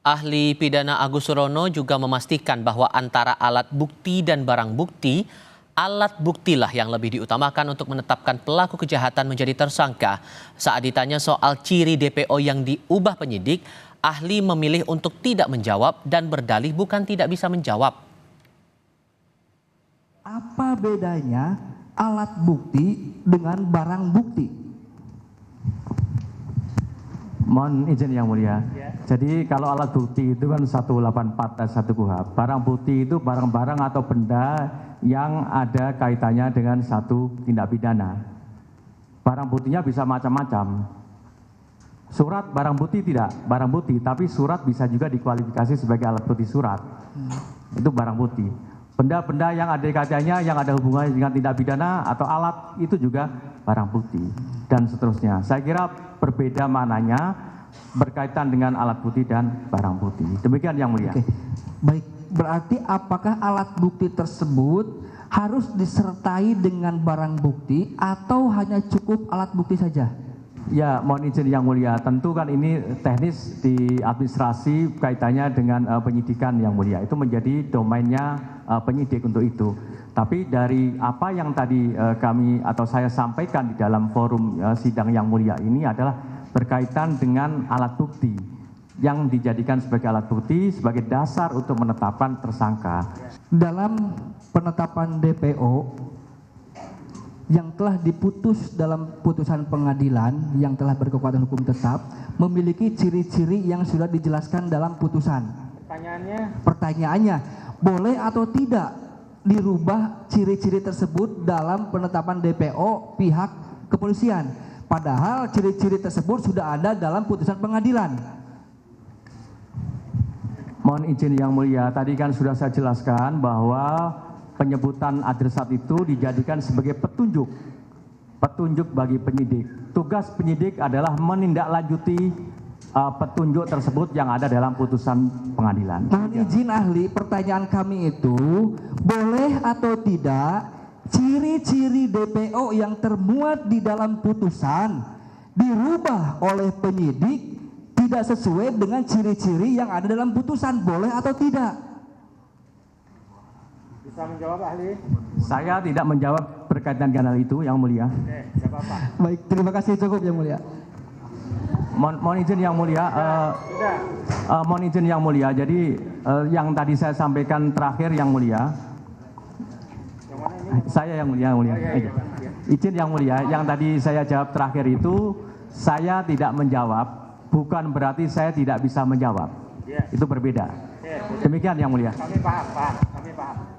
Ahli pidana Agus Surono juga memastikan bahwa antara alat bukti dan barang bukti, alat buktilah yang lebih diutamakan untuk menetapkan pelaku kejahatan menjadi tersangka. Saat ditanya soal ciri DPO yang diubah penyidik, ahli memilih untuk tidak menjawab dan berdalih bukan tidak bisa menjawab. Apa bedanya alat bukti dengan barang bukti? Mohon izin yang mulia. Jadi kalau alat bukti itu kan 184 dan 1 KUHP. Barang bukti itu barang-barang atau benda yang ada kaitannya dengan satu tindak pidana. Barang buktinya bisa macam-macam. Surat barang bukti tidak, barang bukti, tapi surat bisa juga dikualifikasi sebagai alat bukti surat. Itu barang bukti. Benda-benda yang ada kaitannya, yang ada hubungannya dengan tindak pidana atau alat itu juga barang bukti dan seterusnya. Saya kira berbeda mananya berkaitan dengan alat bukti dan barang bukti. Demikian yang mulia. Oke. Baik, berarti apakah alat bukti tersebut harus disertai dengan barang bukti atau hanya cukup alat bukti saja? Ya, mohon izin yang mulia. Tentu kan ini teknis di administrasi kaitannya dengan penyidikan yang mulia. Itu menjadi domainnya penyidik untuk itu. Tapi dari apa yang tadi kami atau saya sampaikan di dalam forum sidang yang mulia ini adalah berkaitan dengan alat bukti yang dijadikan sebagai alat bukti sebagai dasar untuk menetapkan tersangka. Dalam penetapan DPO yang telah diputus dalam putusan pengadilan yang telah berkekuatan hukum tetap memiliki ciri-ciri yang sudah dijelaskan dalam putusan. Pertanyaannya, boleh atau tidak dirubah ciri-ciri tersebut dalam penetapan DPO pihak kepolisian? Padahal ciri-ciri tersebut sudah ada dalam putusan pengadilan. Mohon izin yang mulia, tadi kan sudah saya jelaskan bahwa penyebutan adresat itu dijadikan sebagai petunjuk bagi penyidik. Tugas penyidik adalah menindaklanjuti petunjuk tersebut yang ada dalam putusan pengadilan. Mohon izin ahli, pertanyaan kami itu boleh atau tidak ciri-ciri DPO yang termuat di dalam putusan dirubah oleh penyidik tidak sesuai dengan ciri-ciri yang ada dalam putusan, boleh atau tidak? Bisa menjawab ahli? Saya tidak menjawab berkaitan dengan hal itu yang mulia. Baik, terima kasih, cukup yang mulia. Mohon izin yang mulia. Mohon izin yang mulia. Jadi yang tadi saya sampaikan terakhir yang mulia. Saya yang mulia. Izin yang mulia. Yang tadi saya jawab terakhir itu saya tidak menjawab. Bukan berarti saya tidak bisa menjawab. Itu berbeda. Demikian yang mulia. Kami paham.